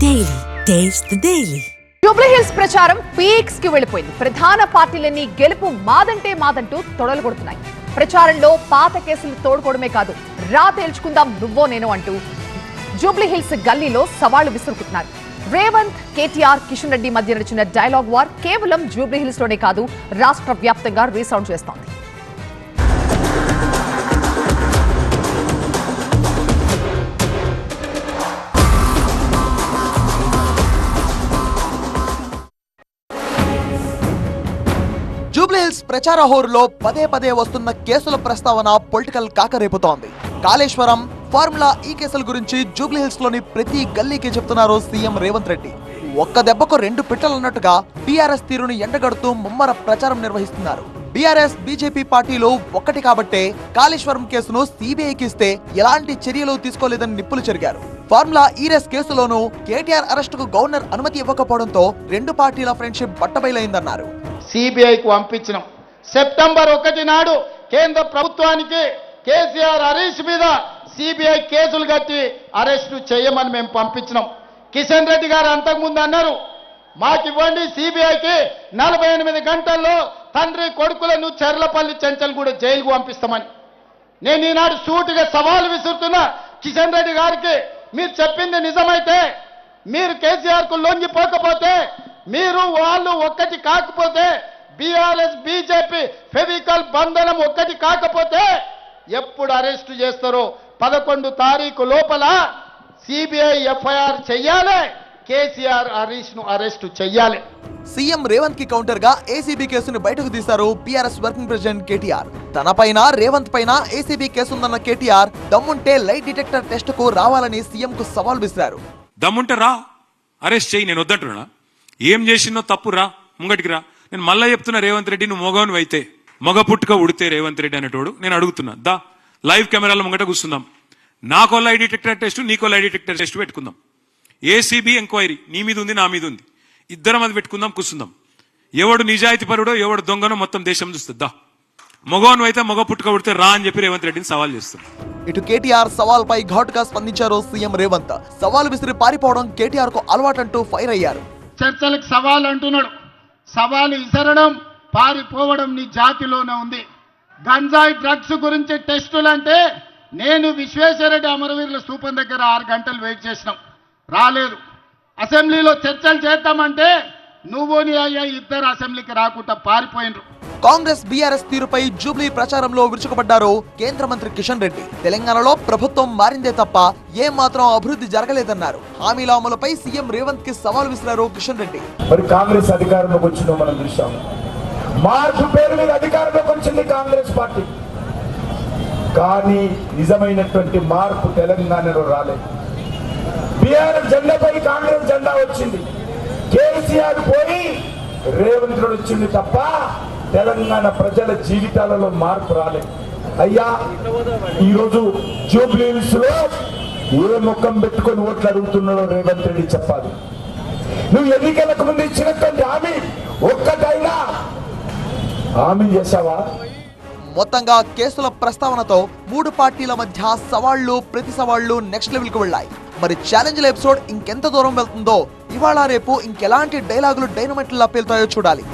Daily. Taste the Daily. Jubilee hills ప్రచారం peaks కి వెళ్లిపోయింది. ప్రధాన పార్టీలన్నీ గెలుపు మాదంటే మాదంటూ తొడలు కొడుతున్నాయి. ప్రచారంలో పాత కేసులు తోడుకోవడమే కాదు, రా తేల్చుకుందాం నువ్వో నేను అంటూ జూబ్లీ హిల్స్ గల్లీలో సవాళ్లు విసురుకుంటున్నారు. రేవంత్, కేటీఆర్, కిషన్ రెడ్డి మధ్య నడిచిన డైలాగ్ వార్ కేవలం జూబ్లీ హిల్స్ లోనే కాదు, రాష్ట్ర వ్యాప్తంగా రీసౌండ్ చేస్తోంది. జూబ్లీ హిల్స్ ప్రచార హోరులో పదే పదే వస్తున్న కేసుల ప్రస్తావన పొలిటికల్ కాకరేపుతోంది. కాళేశ్వరం, ఫార్ములా ఈ కేసుల గురించి జూబ్లీ హిల్స్ లోని ప్రతి గల్లీకి చెప్తున్నారు సీఎం రేవంత్ రెడ్డి. ఒక్క దెబ్బకు రెండు పిట్టలన్నట్టుగా బీఆర్ఎస్ తీరును ఎండగడుతూ ముమ్మర ప్రచారం నిర్వహిస్తున్నారు. బీఆర్ఎస్, బీజేపీ పార్టీలు ఒక్కటి కాబట్టే కాళేశ్వరం కేసును సీబీఐకి ఇస్తే ఎలాంటి చర్యలు తీసుకోలేదని నిప్పులు చెరిగారు. ఫార్ములా ఈరెస్ కేసులోనూ కేటీఆర్ అరెస్టుకు గవర్నర్ అనుమతి ఇవ్వకపోవడంతో రెండు పార్టీల ఫ్రెండ్షిప్ బట్టబయలైందన్నారు. సిబిఐకి పంపించినాం. సెప్టెంబర్ 1 నాడు కేంద్ర ప్రభుత్వానికి కేసీఆర్ హరీష్ మీద సిబిఐ కేసులు కట్టి అరెస్టు చేయమని మేము పంపించినాం. కిషన్ రెడ్డి గారు అంతకుముందు అన్నారు, మాకు ఇవ్వండి సిబిఐకి 48 గంటల్లో తండ్రి కొడుకులను చెర్లపల్లి చెంచల్గూడ జైలుకు పంపిస్తామని. నేను ఈనాడు సూటిగా సవాలు విసురుతున్నా కిషన్ రెడ్డి గారికి, మీరు చెప్పింది నిజమైతే, మీరు కేసీఆర్కు లొంగిపోకపోతే, మీరు వాళ్ళు ఒక్కటి కాకపోతే, బీఆర్ఎస్ బీజేపీ ఫెవికల్ బంధనం ఒక్కటి కాకపోతే ఎప్పుడు అరెస్టు చేస్తారో 11 తారీఖు లోపల సిబిఐ ఎఫ్ఐఆర్ చెయ్యాలి, కేసీఆర్ హరీష్ ను అరెస్టు చెయ్యాలి. సీఎం రేవంత్ కి కౌంటర్ గా ఏసీబీ కేసును బయటకు తీశారు బీఆర్ఎస్ వర్కింగ్ ప్రెసిడెంట్ కేటీఆర్. తన పైన, రేవంత్ పైన ఏసీబీ కేసుందన్న కేటీఆర్ దమ్ముంటే లైట్ డిటెక్టర్ టెస్ట్ కు రావాలని సీఎం కు సవాల్ విసిరారు. దమ్ముంటే రా, అరెస్ట్ చేయి, నేను వద్దంటున్నా. ఏం చేసినో తప్పు, రా ముంగటికి రా. నేను మళ్ళా చెప్తున్నా, రేవంత్ రెడ్డి నువ్వు మొగవను అయితే, మగ పుట్టుక ఉడితే రేవంత్ రెడ్డి అనేటోడు నేను అడుగుతున్నా, దా లైవ్ కెమెరాల ముంగట కూర్చుందాం. నాకో లై డిటెక్టర్ టెస్ట్, నీకో లై డిటెక్టర్ టెస్ట్ పెట్టుకుందాం. ఏసీబీ ఎంక్వైరీ నీ మీద ఉంది, నా మీద ఉంది, ఇద్దరం అది పెట్టుకుందాం, కూర్చుందాం. ఎవడు నిజాయితీ పరుడో ఎవడు దొంగనో మొత్తం దేశం చూస్తుంది. దా మగవను అయితే మగ పుట్టుక ఉడితే రా అని చెప్పి రేవంత్ రెడ్డిని సవాల్ చేస్తుంది. ఇటు కేటీఆర్ సవాల్ పై ఘాటుగా స్పందించారు సీఎం రేవంత్. సవాల్ విసిరి పారిపోవడం కేటీఆర్ కు అలవాటంటూ ఫైర్ అయ్యారు. చర్చలకు సవాల్ అంటున్నాడు. సవాలు విసరడం, పారిపోవడం నీ జాతిలోనే ఉంది. గంజాయి డ్రగ్స్ గురించి టెస్టులు అంటే నేను విశ్వేశ్వరరెడ్డి అమరవీరుల స్థూపం దగ్గర 6 గంటలు వెయిట్ చేసినాం, రాలేదు. అసెంబ్లీలో చర్చలు చేద్దామంటే నువ్వు నీ అయ్యా ఇద్దరు అసెంబ్లీకి రాకుండా పారిపోయినరు. కాంగ్రెస్, బీఆర్ఎస్ తీరుపై జూబ్లీ ప్రచారంలో విరుచుకుపడ్డారు కేంద్ర మంత్రి కిషన్ రెడ్డి. తెలంగాణలో ప్రభుత్వం మారిందే తప్ప ఏం మాత్రం అభివృద్ధి జరగలేదన్నారు. హామీల అమలుపై సీఎం రేవంత్ కి సవాల్ విసిరారు కిషన్ రెడ్డి. మరి కాంగ్రెస్ అధికారంలోకి వచ్చిందో మనం చూసాం. మార్పు పేరు మీద అధికారంలోకి వచ్చింది కాంగ్రెస్ పార్టీ, కానీ నిజమైనటువంటి మార్పు తెలంగాణలో రాలేదు. బీఆర్ఎస్ జెండాపై కాంగ్రెస్ జెండా వచ్చింది, కేసీఆర్ పోయి రేవంత్ రెడ్డి వచ్చింది తప్ప తెలంగాణ ప్రజల జీవితాలలో మార్పు రాలేదు. అయ్యా, ఈరోజు జూబ్లీ హిల్స్ లో ఏ ముఖం పెట్టుకొని ఓట్లు అడుగుతున్నాడో రేవంత్ రెడ్డి చెప్పాలి. నువ్వు ఎన్నికలకు ముందు ఇచ్చినటువంటి హామీ ఒక్కటైనా హామీ చేశావా? మొత్తంగా కేసుల ప్రస్తావనతో మూడు పార్టీల మధ్య సవాళ్లు, ప్రతి సవాళ్లు నెక్స్ట్ లెవెల్ కు వెళ్లాయి. మరి ఛాలెంజ్ల ఎపిసోడ్ ఇంకెంత దూరం వెళ్తుందో, ఇవాళ రేపు ఇంకెలాంటి డైలాగులు డైనమైట్లా పేలుతాయో చూడాలి.